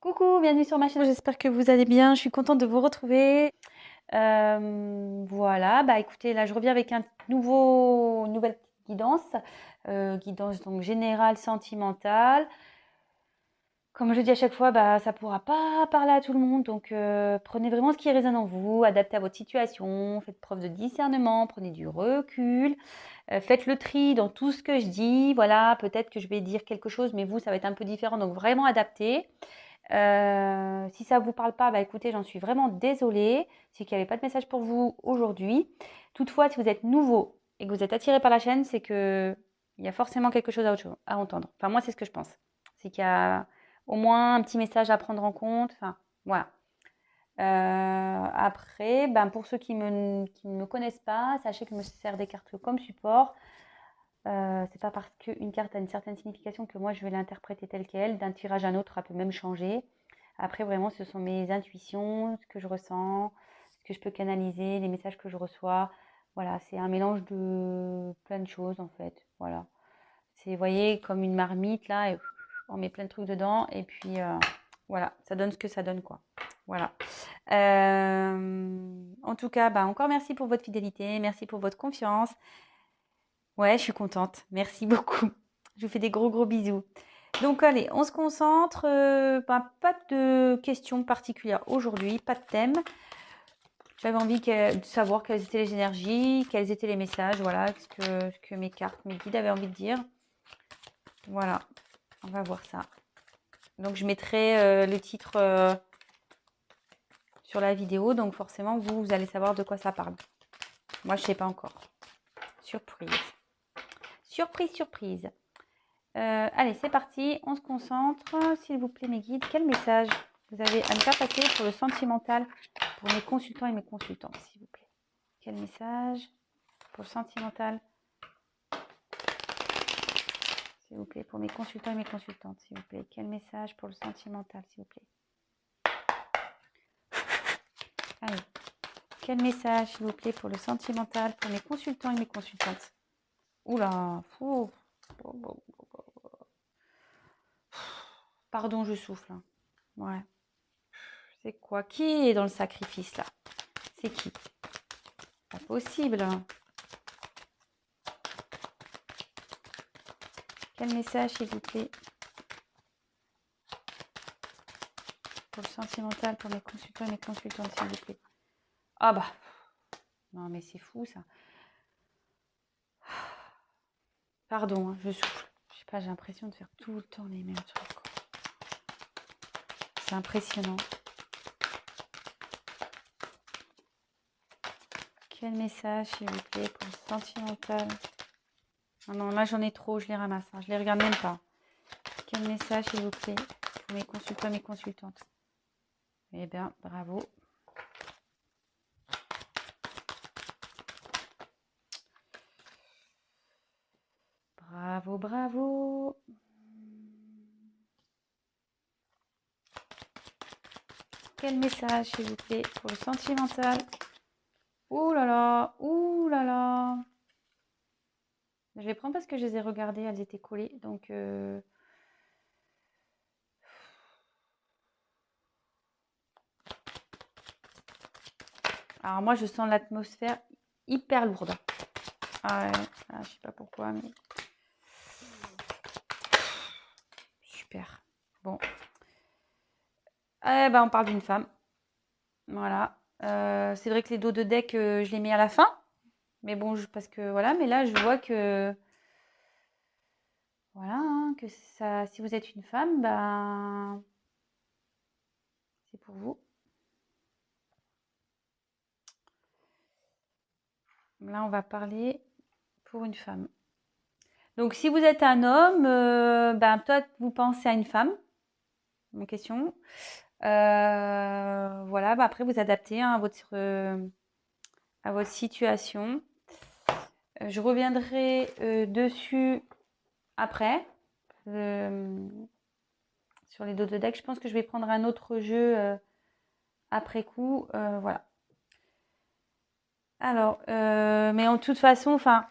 Coucou, bienvenue sur ma chaîne, j'espère que vous allez bien, je suis contente de vous retrouver. Voilà, bah écoutez, là je reviens avec nouvelle petite guidance, guidance donc générale, sentimentale. Comme je dis à chaque fois, bah ça pourra pas parler à tout le monde, donc prenez vraiment ce qui résonne en vous, adaptez à votre situation, faites preuve de discernement, prenez du recul, faites le tri dans tout ce que je dis. Voilà, peut-être que je vais dire quelque chose, mais vous, ça va être un peu différent, donc vraiment adapté. Si ça ne vous parle pas, bah écoutez, j'en suis vraiment désolée. C'est qu'il n'y avait pas de message pour vous aujourd'hui. Toutefois, si vous êtes nouveau et que vous êtes attiré par la chaîne, c'est que il y a forcément quelque chose à entendre. Enfin, moi, c'est ce que je pense. C'est qu'il y a au moins un petit message à prendre en compte. Enfin, voilà. Après, ben, pour ceux qui ne me connaissent pas, sachez que je me sers des cartes comme support. C'est pas parce qu'une carte a une certaine signification que moi je vais l'interpréter telle qu'elle. D'un tirage à un autre, elle peut même changer. Après, vraiment, ce sont mes intuitions, ce que je ressens, ce que je peux canaliser, les messages que je reçois. Voilà, c'est un mélange de plein de choses en fait. Voilà. C'est, vous voyez, comme une marmite là, et on met plein de trucs dedans, et puis voilà, ça donne ce que ça donne quoi. Voilà. En tout cas, bah, encore merci pour votre fidélité, merci pour votre confiance. Ouais, je suis contente. Merci beaucoup. Je vous fais des gros gros bisous. Donc allez, on se concentre. Pas de questions particulières aujourd'hui, pas de thème. J'avais envie de savoir quelles étaient les énergies, quels étaient les messages, voilà, ce que mes cartes, mes guides avaient envie de dire. Voilà, on va voir ça. Donc je mettrai le titre sur la vidéo, donc forcément vous allez savoir de quoi ça parle. Moi je sais pas encore. Surprise. Surprise, surprise. Allez, c'est parti, on se concentre. S'il vous plaît, mes guides, quel message vous avez à ne pas passer pour le sentimental pour mes consultants et mes consultantes, s'il vous plaît? Quel message pour le sentimental, s'il vous plaît, pour mes consultants et mes consultantes, s'il vous plaît? Quel message pour le sentimental, s'il vous plaît? Allez, quel message, s'il vous plaît, pour le sentimental, pour mes consultants et mes consultantes? Oula, fou. Pardon, je souffle. Ouais. C'est quoi? Qui est dans le sacrifice là? C'est qui? Pas possible. Quel message, s'il vous plaît, pour le sentimental, pour mes consultants et mes consultantes, s'il vous plaît? Ah bah, non mais c'est fou ça. Pardon, hein, je souffle. Je sais pas, j'ai l'impression de faire tout le temps les mêmes trucs. C'est impressionnant. Quel message, s'il vous plaît, pour le sentimental? Ah non, là j'en ai trop, je les ramasse. Hein, je les regarde même pas. Quel message, s'il vous plaît, pour mes consultants et mes consultantes? Eh bien, bravo. Bravo, bravo. Quel message, s'il vous plaît, pour le sentimental? Ouh là là, ouh là là. Je vais prendre parce que je les ai regardées, elles étaient collées. Donc, alors moi, je sens l'atmosphère hyper lourde. Ah ouais, ah, je sais pas pourquoi, mais super. Bon, eh ben, on parle d'une femme. Voilà. C'est vrai que les dos de deck, je les mets à la fin. Mais bon, parce que voilà, mais là, je vois que voilà, hein, que ça, si vous êtes une femme, ben, c'est pour vous. Là, on va parler pour une femme. Donc, si vous êtes un homme, ben, peut-être vous pensez à une femme, ma question. Voilà, ben, après, vous adaptez hein, à votre situation. Je reviendrai dessus après, sur les dos de deck. Je pense que je vais prendre un autre jeu après coup. Voilà. Alors, mais en toute façon, enfin,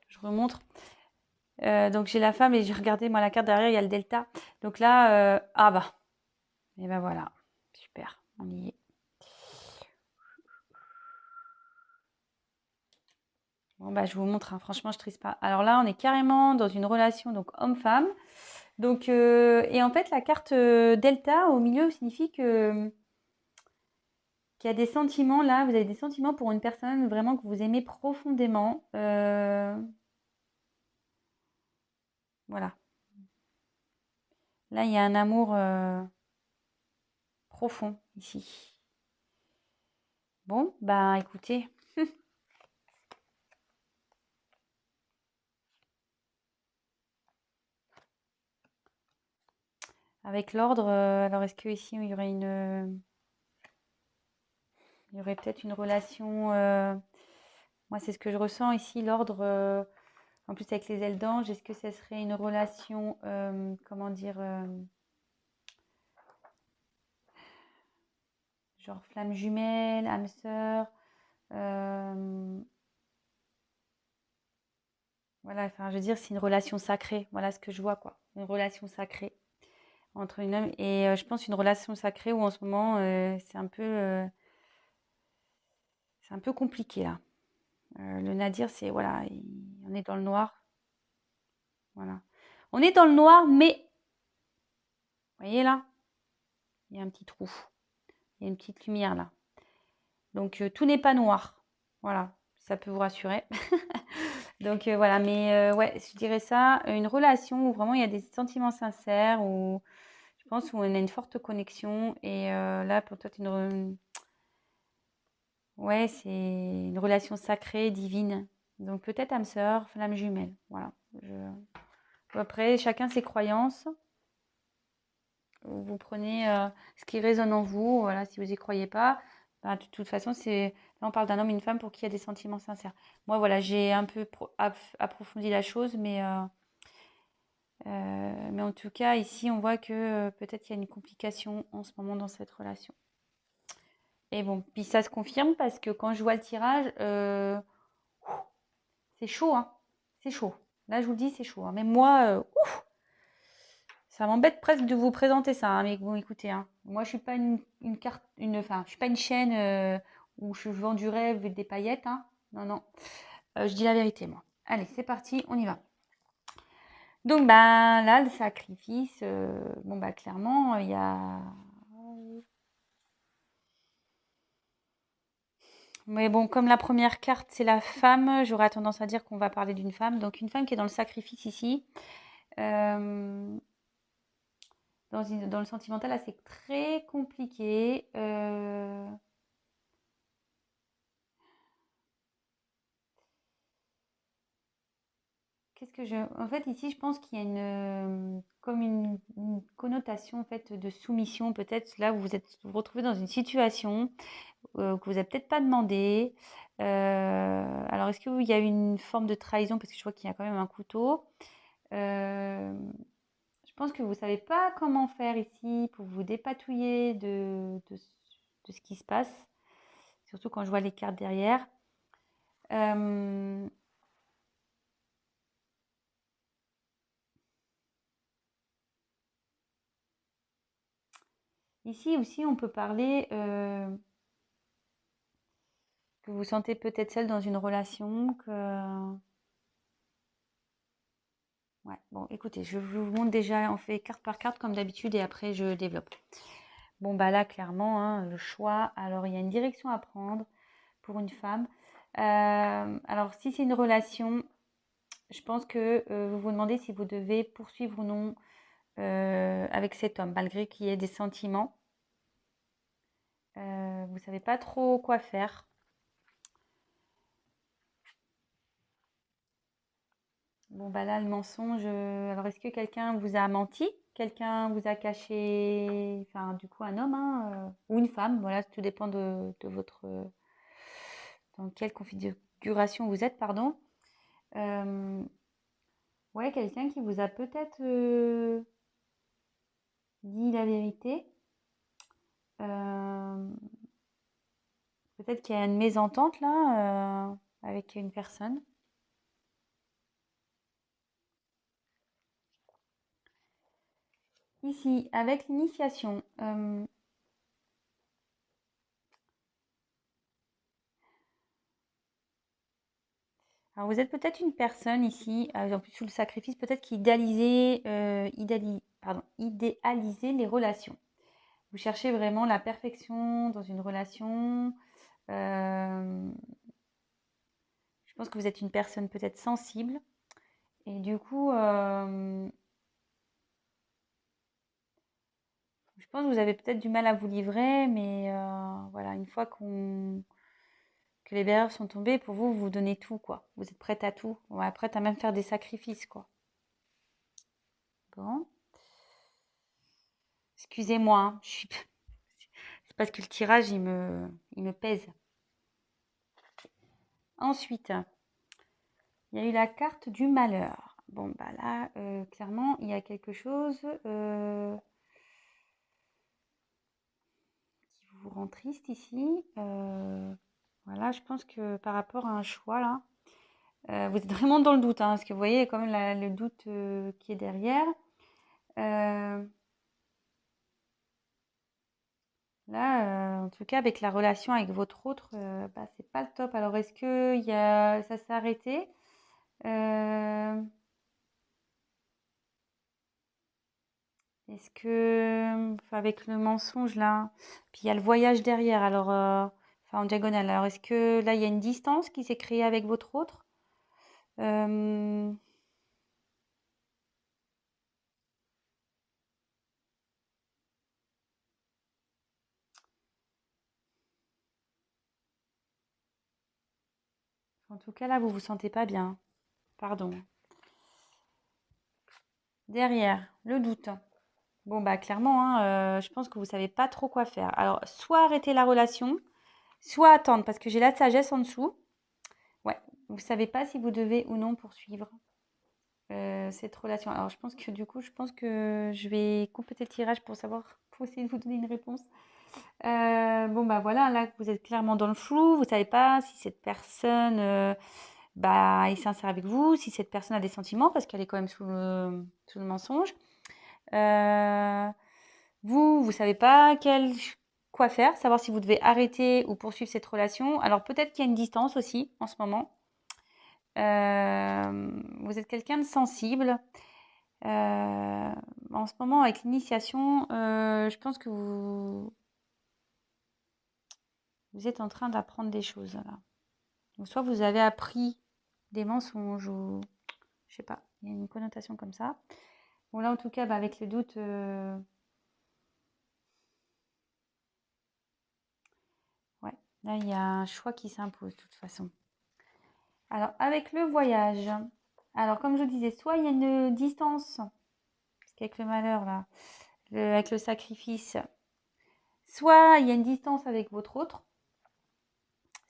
je remontre. Donc j'ai la femme et j'ai regardé moi la carte derrière, il y a le delta. Donc là, ah bah, et ben voilà, super, on y est. Bon bah je vous montre, hein, franchement je triste pas. Alors là, on est carrément dans une relation donc homme-femme. Donc et en fait la carte delta au milieu signifie que qu'il y a des sentiments là, vous avez des sentiments pour une personne vraiment que vous aimez profondément. Voilà. Là, il y a un amour profond ici. Bon, bah écoutez, avec l'ordre, alors est-ce que ici il y aurait il y aurait peut-être une relation. Moi, c'est ce que je ressens ici, l'ordre. En plus avec les ailes d'ange, est-ce que ça serait une relation, comment dire, genre flamme jumelle, âme sœur, voilà, enfin, je veux dire, c'est une relation sacrée. Voilà ce que je vois, quoi. Une relation sacrée entre une homme et je pense une relation sacrée où en ce moment, c'est un peu compliqué là. Le Nadir, c'est voilà, on est dans le noir. Voilà. On est dans le noir, mais vous voyez là, il y a un petit trou. Il y a une petite lumière là. Donc tout n'est pas noir. Voilà, ça peut vous rassurer. Donc voilà, mais ouais, je dirais ça, une relation où vraiment il y a des sentiments sincères, où je pense où on a une forte connexion. Et là, pour toi, ouais, c'est une relation sacrée, divine. Donc peut-être âme sœur, flamme jumelle. Voilà. Après, chacun ses croyances. Vous prenez ce qui résonne en vous. Voilà, si vous n'y croyez pas, bah, de toute façon, là, on parle d'un homme et une femme pour qui il y a des sentiments sincères. Moi, voilà, j'ai un peu approfondi la chose, mais en tout cas, ici, on voit que peut-être qu'il y a une complication en ce moment dans cette relation. Et bon, puis ça se confirme parce que quand je vois le tirage, c'est chaud, hein. C'est chaud. Là, je vous le dis, c'est chaud, hein. Même moi, ça m'embête presque de vous présenter ça, hein, mais bon, écoutez, hein, moi je suis pas une carte, enfin, je suis pas une chaîne où je vends du rêve et des paillettes, hein. Non, non, je dis la vérité, moi. Allez, c'est parti, on y va. Donc, ben là, le sacrifice, bon, bah clairement, il y a. Mais bon, comme la première carte, c'est la femme, j'aurais tendance à dire qu'on va parler d'une femme. Donc, une femme qui est dans le sacrifice ici. Euh, dans le sentimental, là, c'est très compliqué. Qu'est-ce que je en fait, ici, je pense qu'il y a comme une connotation, en fait, de soumission, peut-être là où vous vous retrouvez dans une situation, que vous avez peut-être pas demandé. Alors est-ce qu'il y a une forme de trahison? Parce que je vois qu'il y a quand même un couteau. Hem, je pense que vous savez pas comment faire ici pour vous dépatouiller de ce qui se passe, surtout quand je vois les cartes derrière. Hem Ici aussi, on peut parler que vous sentez peut-être seul dans une relation, que... Ouais, bon, écoutez, je vous montre déjà, on fait carte par carte comme d'habitude et après je développe. Bon, bah là, clairement, hein, le choix. Alors, il y a une direction à prendre pour une femme. Alors, si c'est une relation, je pense que vous vous demandez si vous devez poursuivre ou non avec cet homme, malgré qu'il y ait des sentiments. Vous ne savez pas trop quoi faire. Bon, bah là, le mensonge. Alors, est-ce que quelqu'un vous a menti? Quelqu'un vous a caché, enfin, du coup, un homme, hein, ou une femme, voilà, tout dépend de votre, dans quelle configuration vous êtes, pardon. Euh, ouais, quelqu'un qui vous a peut-être dit la vérité. Euh, peut-être qu'il y a une mésentente là avec une personne. Ici, avec l'initiation, alors vous êtes peut-être une personne ici, en plus sous le sacrifice, peut-être qui idéalisait les relations. Vous cherchez vraiment la perfection dans une relation. Je pense que vous êtes une personne peut-être sensible. Et du coup, je pense que vous avez peut-être du mal à vous livrer, mais voilà, une fois que les barrières sont tombées, pour vous, vous donnez tout, quoi. Vous êtes prête à tout. Ouais, prête à même faire des sacrifices, quoi. Bon. Excusez-moi, hein, c'est parce que le tirage, il me pèse. Ensuite, il y a eu la carte du malheur. Bon, bah là, clairement, il y a quelque chose qui vous rend triste ici. Voilà, je pense que par rapport à un choix, là, vous êtes vraiment dans le doute, hein, parce que vous voyez quand même le doute qui est derrière. Là, en tout cas, avec la relation avec votre autre, bah, c'est pas le top. Alors, est-ce que ça s'est arrêté? Est-ce que, enfin, avec le mensonge là, puis il y a le voyage derrière, alors, enfin en diagonale, alors est-ce que là il y a une distance qui s'est créée avec votre autre? Euh, En tout cas là, vous vous sentez pas bien. Pardon. Derrière, le doute. Bon bah clairement, hein, je pense que vous savez pas trop quoi faire. Alors, soit arrêter la relation, soit attendre, parce que j'ai la sagesse en dessous. Ouais, vous savez pas si vous devez ou non poursuivre cette relation. Alors, je pense que je vais compléter le tirage pour savoir, pour essayer de vous donner une réponse. Bon, bah voilà, là, vous êtes clairement dans le flou. Vous savez pas si cette personne bah, est sincère avec vous, si cette personne a des sentiments, parce qu'elle est quand même sous le mensonge. Vous savez pas quoi faire, savoir si vous devez arrêter ou poursuivre cette relation. Alors, peut-être qu'il y a une distance aussi en ce moment. Vous êtes quelqu'un de sensible. En ce moment, avec l'initiation, je pense que vous êtes en train d'apprendre des choses là. Donc, soit vous avez appris des mensonges ou je sais pas, il y a une connotation comme ça. Bon là, en tout cas, bah, avec le doute, ouais, là il y a un choix qui s'impose de toute façon. Alors avec le voyage, alors comme je vous disais, soit il y a une distance, parce qu'avec le malheur là, avec le sacrifice, soit il y a une distance avec votre autre.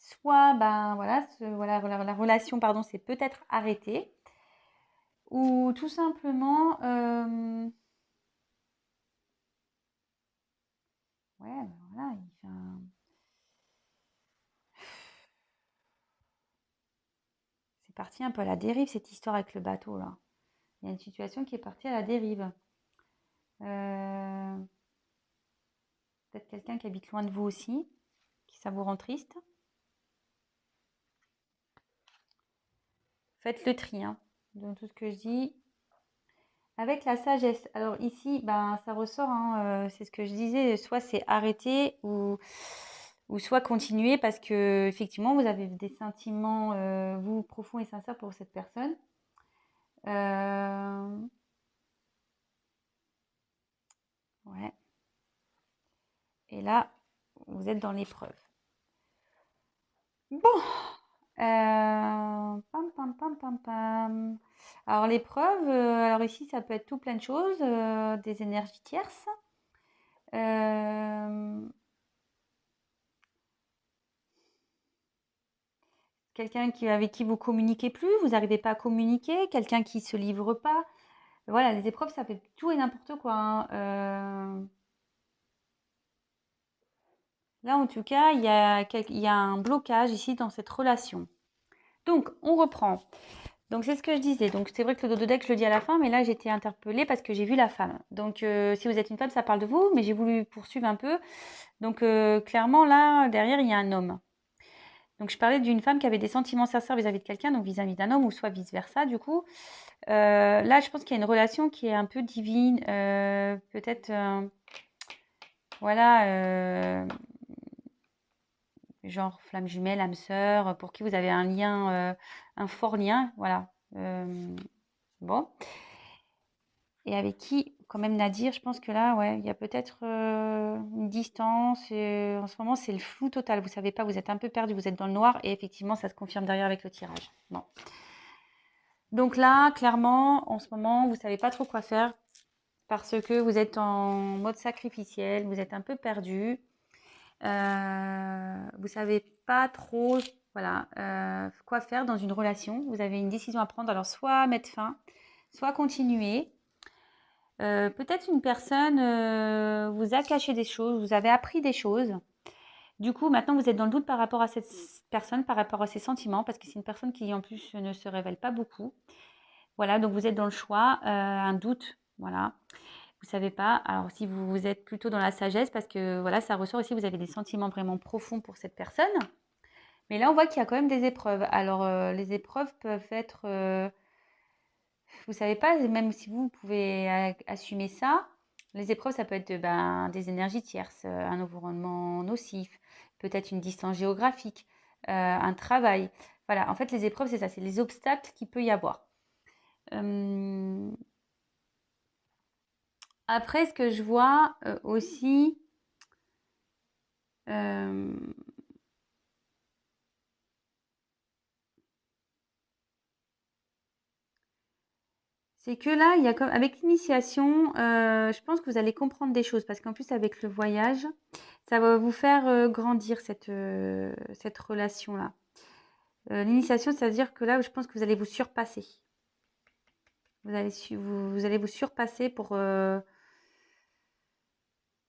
Soit, ben voilà, la relation, pardon, s'est peut-être arrêtée. Ou tout simplement, ouais, ben voilà, c'est parti un peu à la dérive cette histoire avec le bateau là. Il y a une situation qui est partie à la dérive. Euh, Peut-être quelqu'un qui habite loin de vous aussi, qui ça vous rend triste. Faites le tri, hein, dans tout ce que je dis. Avec la sagesse. Alors ici, ben, ça ressort, hein, c'est ce que je disais, soit c'est arrêter ou soit continuer parce que effectivement vous avez des sentiments, vous, profonds et sincères pour cette personne. Ouais. Et là, vous êtes dans l'épreuve. Bon, pam, pam, pam, pam, pam. Alors l'épreuve, alors ici, ça peut être tout plein de choses, des énergies tierces. Euh, Quelqu'un avec qui vous communiquez plus, vous n'arrivez pas à communiquer, quelqu'un qui se livre pas. Voilà, les épreuves, ça fait tout et n'importe quoi, hein. Là, en tout cas, il y a un blocage ici dans cette relation. Donc, on reprend. Donc, c'est ce que je disais. Donc, c'est vrai que le dos de deck, je le dis à la fin, mais là, j'étais interpellée parce que j'ai vu la femme. Donc, si vous êtes une femme, ça parle de vous, mais j'ai voulu poursuivre un peu. Donc, clairement, là, derrière, il y a un homme. Donc, je parlais d'une femme qui avait des sentiments sincères vis-à-vis de quelqu'un, donc vis-à-vis d'un homme, ou soit vice-versa, du coup. Là, je pense qu'il y a une relation qui est un peu divine. Peut-être, voilà, genre flamme jumelle, âme sœur, pour qui vous avez un lien, un fort lien, voilà. Bon. Et avec qui, quand même, Nadir, je pense que là, ouais, il y a peut-être une distance. En ce moment, c'est le flou total. Vous savez pas, vous êtes un peu perdu, vous êtes dans le noir. Et effectivement, ça se confirme derrière avec le tirage. Bon. Donc là, clairement, en ce moment, vous savez pas trop quoi faire parce que vous êtes en mode sacrificiel, vous êtes un peu perdu. Vous savez pas trop, voilà, quoi faire dans une relation. Vous avez une décision à prendre. Alors, soit mettre fin, soit continuer. Peut-être une personne vous a caché des choses, vous avez appris des choses. Du coup, maintenant, vous êtes dans le doute par rapport à cette personne, par rapport à ses sentiments, parce que c'est une personne qui, en plus, ne se révèle pas beaucoup. Voilà, donc vous êtes dans le choix, un doute, voilà. Vous savez pas. Alors, si vous êtes plutôt dans la sagesse, parce que, voilà, ça ressort aussi, vous avez des sentiments vraiment profonds pour cette personne. Mais là, on voit qu'il y a quand même des épreuves. Alors, les épreuves peuvent être... vous savez pas, même si vous pouvez assumer ça, les épreuves, ça peut être des énergies tierces, un environnement nocif, peut-être une distance géographique, un travail. Voilà, en fait, les épreuves, c'est ça, c'est les obstacles qu'il peut y avoir. Après, ce que je vois aussi, euh, c'est que là, il y a comme avec l'initiation, je pense que vous allez comprendre des choses parce qu'en plus avec le voyage, ça va vous faire grandir cette relation-là. L'initiation, c'est-à-dire que là, je pense que vous allez vous surpasser. Vous allez vous surpasser pour,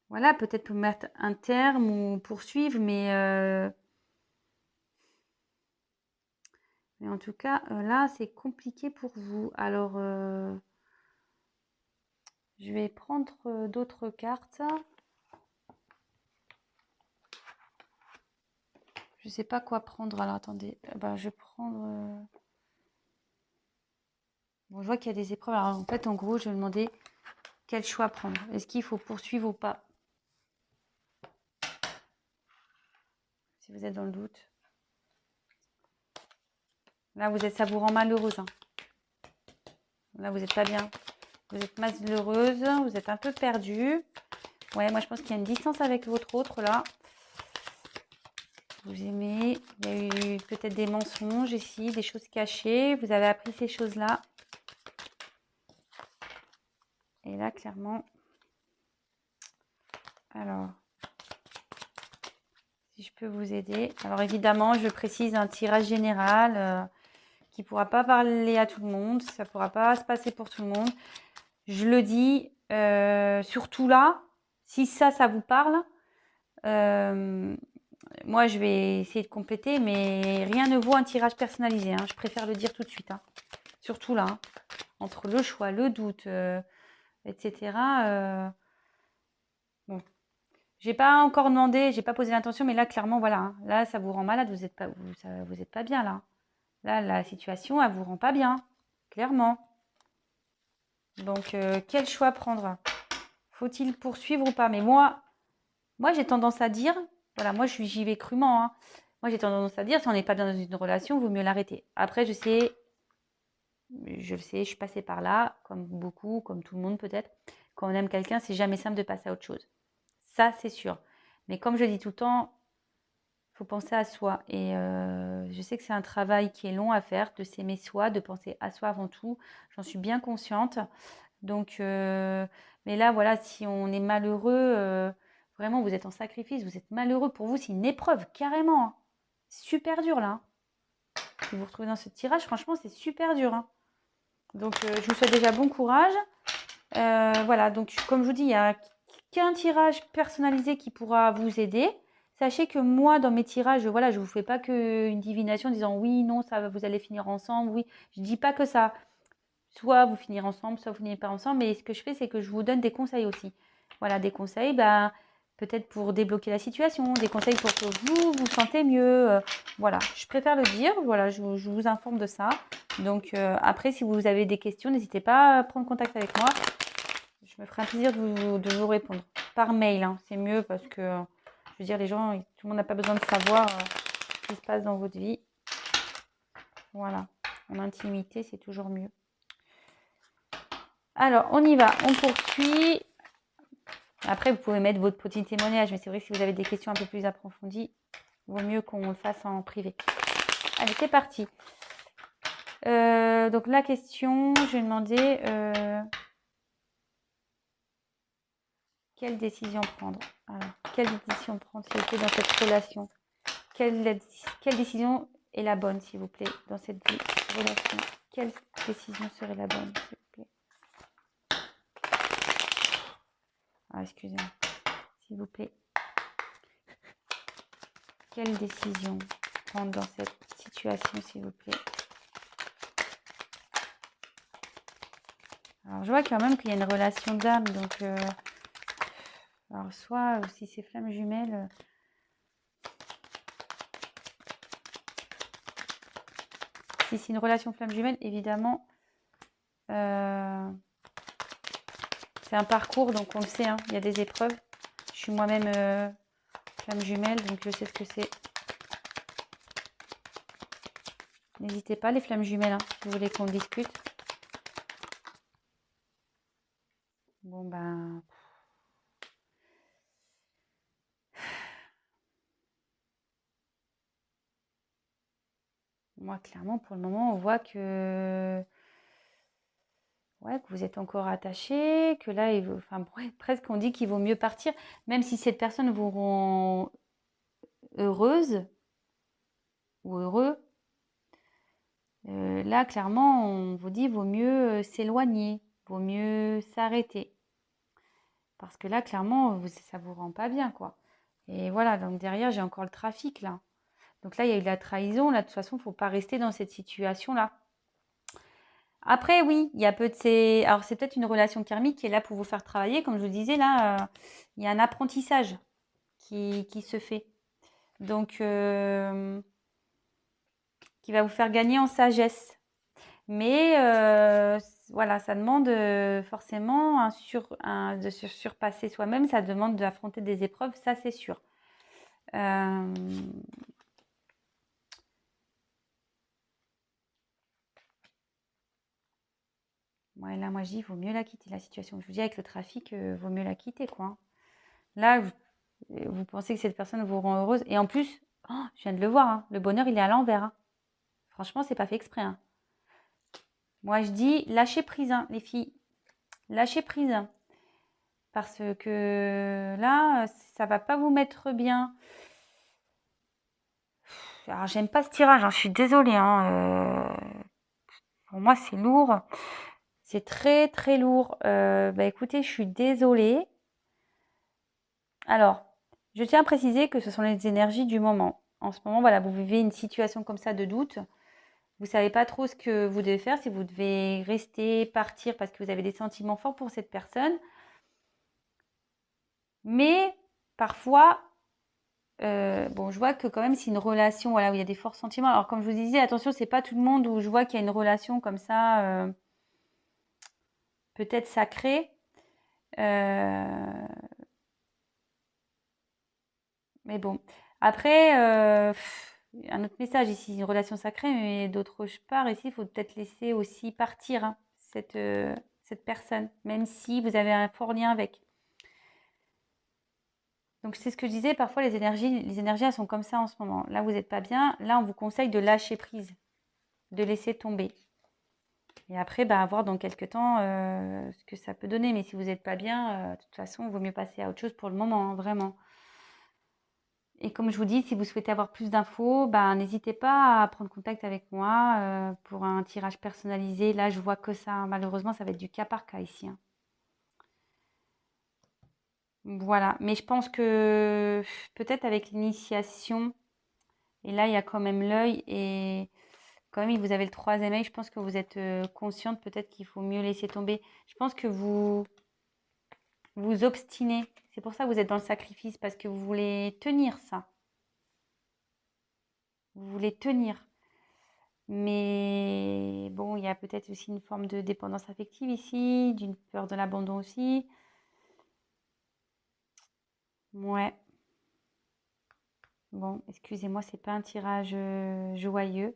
voilà, peut-être pour mettre un terme ou poursuivre, mais en tout cas, là, c'est compliqué pour vous. Alors, je vais prendre d'autres cartes. Je sais pas quoi prendre. Alors, attendez. Je vais prendre... Bon, je vois qu'il y a des épreuves. Alors, en fait, en gros, je vais demander quel choix prendre. Est-ce qu'il faut poursuivre ou pas? Si vous êtes dans le doute. Là, ça vous rend malheureuse. Hein. Là, vous n'êtes pas bien. Vous êtes malheureuse. Vous êtes un peu perdue. Ouais, moi, je pense qu'il y a une distance avec votre autre, là. Vous aimez. Il y a eu peut-être des mensonges ici, des choses cachées. Vous avez appris ces choses-là. Et là, clairement... Alors... Si je peux vous aider. Alors évidemment, je précise un tirage général qui ne pourra pas parler à tout le monde. Ça ne pourra pas se passer pour tout le monde. Je le dis, surtout là, si ça vous parle, moi je vais essayer de compléter, mais rien ne vaut un tirage personnalisé. Hein. Je préfère le dire tout de suite. Hein. Surtout là, hein. Entre le choix, le doute, etc. Bon. J'ai pas encore demandé, j'ai pas posé l'intention, mais là, clairement, voilà. Hein. Là, ça vous rend malade, vous êtes pas bien, là. Là, la situation, elle vous rend pas bien, clairement. Donc, quel choix prendre? Faut-il poursuivre ou pas? Mais moi j'ai tendance à dire, voilà, moi, j'y vais crûment. Hein. Moi, j'ai tendance à dire, si on n'est pas dans une relation, il vaut mieux l'arrêter. Après, je le sais, je suis passée par là, comme beaucoup, comme tout le monde peut-être. Quand on aime quelqu'un, c'est jamais simple de passer à autre chose. Ça, c'est sûr. Mais comme je dis tout le temps, il faut penser à soi. Et je sais que c'est un travail qui est long à faire, de s'aimer soi, de penser à soi avant tout. J'en suis bien consciente. Donc, mais là, voilà, si on est malheureux, vraiment, vous êtes en sacrifice, vous êtes malheureux. Pour vous, c'est une épreuve, carrément. Hein. Super dur, là. Hein. Si vous vous retrouvez dans ce tirage, franchement, c'est super dur. Hein. Donc, je vous souhaite déjà bon courage. Voilà, donc comme je vous dis, il n'y a qu'un tirage personnalisé qui pourra vous aider. Sachez que moi, dans mes tirages, voilà, je vous fais pas qu'une divination en disant oui, non, vous allez finir ensemble, oui. Je dis pas que ça. Soit vous finirez ensemble, soit vous finirez pas ensemble. Mais ce que je fais, c'est que je vous donne des conseils aussi. Voilà, des conseils, peut-être pour débloquer la situation, des conseils pour que vous vous sentez mieux. Voilà, je préfère le dire. Voilà, je vous informe de ça. Donc après, si vous avez des questions, n'hésitez pas à prendre contact avec moi. Je me ferai un plaisir de vous répondre par mail. Hein. C'est mieux parce que, je veux dire, les gens, tout le monde n'a pas besoin de savoir ce qui se passe dans votre vie. Voilà, en intimité, c'est toujours mieux. Alors, on y va, on poursuit. Après, vous pouvez mettre votre petit témoignage, mais c'est vrai que si vous avez des questions un peu plus approfondies, il vaut mieux qu'on le fasse en privé. Allez, c'est parti. Donc, la question, je vais demander quelle décision prendre. Alors, quelle décision prendre, s'il vous plaît, dans cette relation? Quelle décision est la bonne, s'il vous plaît, dans cette relation? Quelle décision serait la bonne, s'il vous plaît? Ah, excusez-moi. S'il vous plaît. Quelle décision prendre dans cette situation, s'il vous plaît? Alors, je vois quand même qu'il y a une relation d'âme. Donc, alors, soit si c'est flamme jumelle... si c'est une relation flamme jumelle, évidemment, c'est un parcours, donc on le sait, hein, il y a des épreuves. Je suis moi-même flamme jumelle, donc je sais ce que c'est. N'hésitez pas, les flammes jumelles, hein, si vous voulez qu'on discute. Bon, ben... Moi, clairement, pour le moment, on voit que... Ouais, que vous êtes encore attaché, que là, enfin, presque on dit qu'il vaut mieux partir, même si cette personne vous rend heureuse ou heureux. Là, clairement, on vous dit vaut mieux s'éloigner, vaut mieux s'arrêter. Parce que là, clairement, ça vous rend pas bien, quoi. Et voilà, donc derrière, j'ai encore le trafic, là. Donc là, il y a eu la trahison. Là, de toute façon, il ne faut pas rester dans cette situation-là. Après, oui, il y a alors, c'est peut-être une relation karmique qui est là pour vous faire travailler. Comme je vous disais, là, il y a un apprentissage qui se fait. Donc, qui va vous faire gagner en sagesse. Mais voilà, ça demande forcément de se surpasser soi-même. Ça demande d'affronter des épreuves, ça c'est sûr. Ouais, là, moi, je dis, il vaut mieux la quitter, la situation. Je vous dis, avec le trafic, il vaut mieux la quitter, quoi. Là, vous pensez que cette personne vous rend heureuse. Et en plus, je viens de le voir, hein, le bonheur, il est à l'envers. Hein. Franchement, c'est pas fait exprès. Hein. Moi, je dis, lâchez prise, hein, les filles. Lâchez prise. Parce que là, ça va pas vous mettre bien. Alors, j'aime pas ce tirage, hein, je suis désolée. Hein, pour moi, c'est lourd. C'est très, très lourd. Écoutez, je suis désolée. Alors, je tiens à préciser que ce sont les énergies du moment. En ce moment, voilà, vous vivez une situation comme ça de doute. Vous ne savez pas trop ce que vous devez faire, si vous devez rester, partir parce que vous avez des sentiments forts pour cette personne. Mais parfois, je vois que quand même c'est une relation voilà, où il y a des forts sentiments. Alors comme je vous disais, attention, c'est pas tout le monde où je vois qu'il y a une relation comme ça, peut-être sacrée. Mais bon, après, un autre message ici, une relation sacrée, mais d'autre part, ici, il faut peut-être laisser aussi partir hein, cette personne, même si vous avez un fort lien avec. Donc, c'est ce que je disais, parfois les énergies, elles sont comme ça en ce moment. Là, vous n'êtes pas bien. Là, on vous conseille de lâcher prise, de laisser tomber. Et après, voir dans quelques temps ce que ça peut donner. Mais si vous n'êtes pas bien, de toute façon, il vaut mieux passer à autre chose pour le moment, hein, vraiment. Et comme je vous dis, si vous souhaitez avoir plus d'infos, n'hésitez pas à prendre contact avec moi pour un tirage personnalisé. Là, je vois que ça, malheureusement, ça va être du cas par cas ici. Hein. Voilà, mais je pense que peut-être avec l'initiation, et là il y a quand même l'œil, et quand même vous avez le troisième œil, je pense que vous êtes consciente peut-être qu'il faut mieux laisser tomber. Je pense que vous vous obstinez. C'est pour ça que vous êtes dans le sacrifice, parce que vous voulez tenir ça. Vous voulez tenir. Mais bon, il y a peut-être aussi une forme de dépendance affective ici, d'une peur de l'abandon aussi. Ouais. Bon, excusez-moi, c'est pas un tirage joyeux.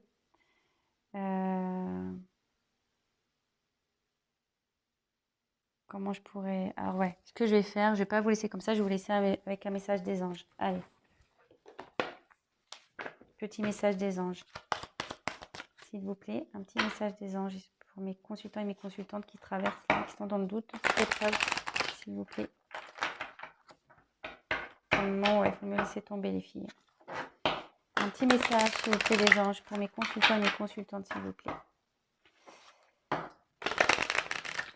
Comment je pourrais... Alors ouais, ce que je vais faire, je vais pas vous laisser comme ça, je vais vous laisser avec un message des anges. Allez. Petit message des anges. S'il vous plaît, un petit message des anges pour mes consultants et mes consultantes qui traversent, là, qui sont dans le doute. S'il vous plaît. Non, ouais, il faut me laisser tomber les filles. Un petit message, s'il vous plaît, des anges pour mes consultants et mes consultantes, s'il vous plaît.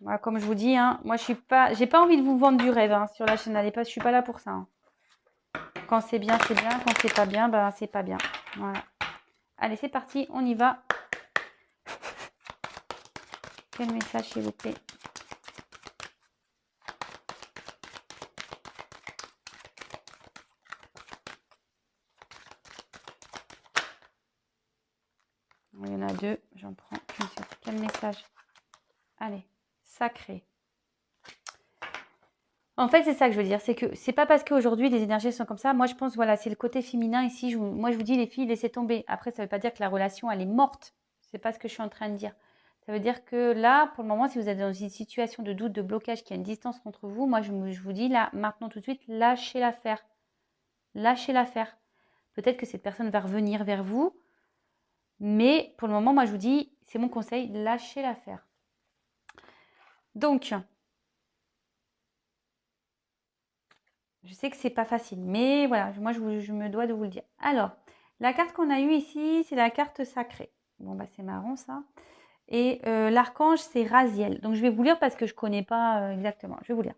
Voilà, comme je vous dis, hein, moi j'ai pas envie de vous vendre du rêve hein, sur la chaîne. Allez pas, je suis pas là pour ça. Hein. Quand c'est bien, c'est bien. Quand c'est pas bien, ben c'est pas bien. Voilà. Allez, c'est parti, on y va. Quel message, s'il vous plaît? Il y en a deux, j'en prends une seule. Quel message? Allez, sacré. En fait, c'est ça que je veux dire. C'est que c'est pas parce qu'aujourd'hui les énergies sont comme ça. Moi, je pense, voilà, c'est le côté féminin ici. Moi, je vous dis, les filles, laissez tomber. Après, ça veut pas dire que la relation, elle est morte. C'est pas ce que je suis en train de dire. Ça veut dire que là, pour le moment, si vous êtes dans une situation de doute, de blocage, qu'il y a une distance entre vous, moi, je vous dis, là, maintenant, tout de suite, lâchez l'affaire. Lâchez l'affaire. Peut-être que cette personne va revenir vers vous. Mais pour le moment, moi, je vous dis, c'est mon conseil, lâchez l'affaire. Donc, je sais que c'est pas facile, mais voilà, moi, je me dois de vous le dire. Alors, la carte qu'on a eue ici, c'est la carte sacrée. Bon, bah, c'est marrant, ça. Et l'archange, c'est Raziel. Donc, je vais vous lire parce que je ne connais pas exactement. Je vais vous lire.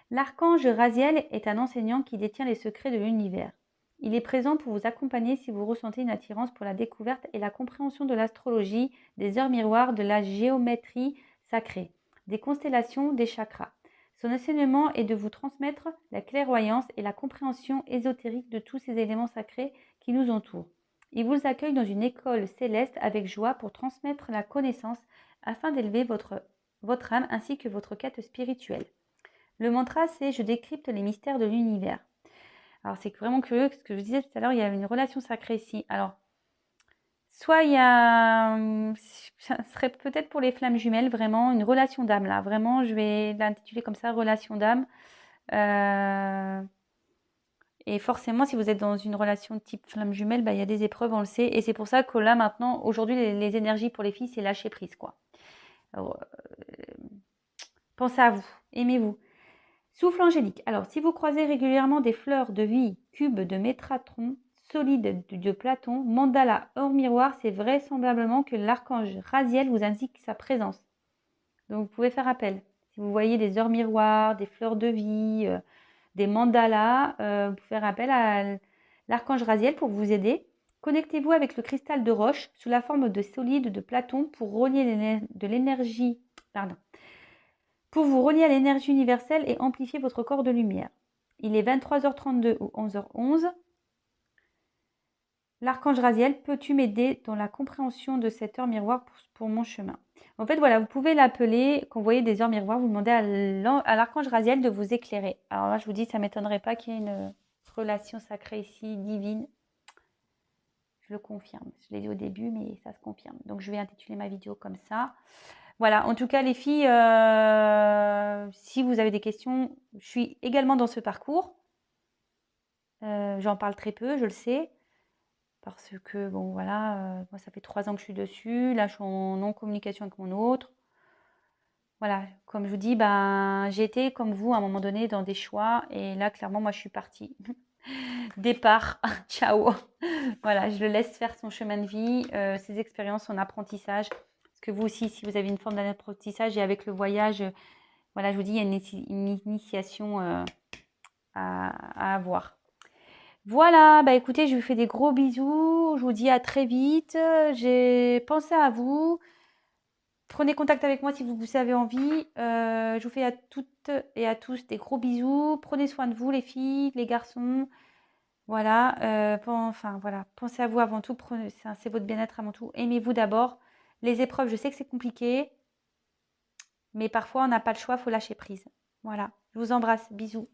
L'archange Raziel est un enseignant qui détient les secrets de l'univers. Il est présent pour vous accompagner si vous ressentez une attirance pour la découverte et la compréhension de l'astrologie, des heures miroirs, de la géométrie sacrée, des constellations, des chakras. Son enseignement est de vous transmettre la clairvoyance et la compréhension ésotérique de tous ces éléments sacrés qui nous entourent. Il vous accueille dans une école céleste avec joie pour transmettre la connaissance afin d'élever votre âme ainsi que votre quête spirituelle. Le mantra, c'est « Je décrypte les mystères de l'univers ». Alors, c'est vraiment curieux, ce que je disais tout à l'heure, il y a une relation sacrée ici. Alors, soit il y a... Ça serait peut-être pour les flammes jumelles, vraiment, une relation d'âme, là. Vraiment, je vais l'intituler comme ça, relation d'âme. Et forcément, si vous êtes dans une relation de type flamme jumelle, bah, il y a des épreuves, on le sait. Et c'est pour ça que là, maintenant, aujourd'hui, les énergies pour les filles, c'est lâcher prise, quoi. Alors, pensez à vous, aimez-vous. Souffle angélique. Alors, si vous croisez régulièrement des fleurs de vie, cubes de métratron, solides de Platon, mandala hors miroir, c'est vraisemblablement que l'archange Raziel vous indique sa présence. Donc, vous pouvez faire appel. Si vous voyez des heures miroirs, des fleurs de vie, des mandalas, vous pouvez faire appel à l'archange Raziel pour vous aider. Connectez-vous avec le cristal de roche sous la forme de solide de Platon pour relier de l'énergie. Pour vous relier à l'énergie universelle et amplifier votre corps de lumière. Il est 23h32 ou 11h11. L'archange Raziel, peux-tu m'aider dans la compréhension de cette heure miroir pour mon chemin? En fait, voilà, vous pouvez l'appeler, quand vous voyez des heures miroirs, vous demandez à l'archange Raziel de vous éclairer. Alors là, je vous dis, ça ne m'étonnerait pas qu'il y ait une relation sacrée ici, divine. Je le confirme. Je l'ai dit au début, mais ça se confirme. Donc, je vais intituler ma vidéo comme ça. Voilà, en tout cas, les filles, si vous avez des questions, je suis également dans ce parcours. J'en parle très peu, je le sais. Parce que, bon, voilà, moi, ça fait 3 ans que je suis dessus. Là, je suis en non-communication avec mon autre. Voilà, comme je vous dis, ben, j'ai été, comme vous, à un moment donné, dans des choix. Et là, clairement, moi, je suis partie. Départ, ciao. Voilà, je le laisse faire son chemin de vie, ses expériences, son apprentissage. Parce que vous aussi, si vous avez une forme d'apprentissage et avec le voyage, voilà, je vous dis, il y a une initiation à avoir. Voilà, bah écoutez, je vous fais des gros bisous. Je vous dis à très vite. J'ai pensé à vous. Prenez contact avec moi si vous avez envie. Je vous fais à toutes et à tous des gros bisous. Prenez soin de vous, les filles, les garçons. Voilà, enfin voilà, pensez à vous avant tout. C'est votre bien-être avant tout. Aimez-vous d'abord. Les épreuves, je sais que c'est compliqué, mais parfois on n'a pas le choix, il faut lâcher prise. Voilà, je vous embrasse. Bisous.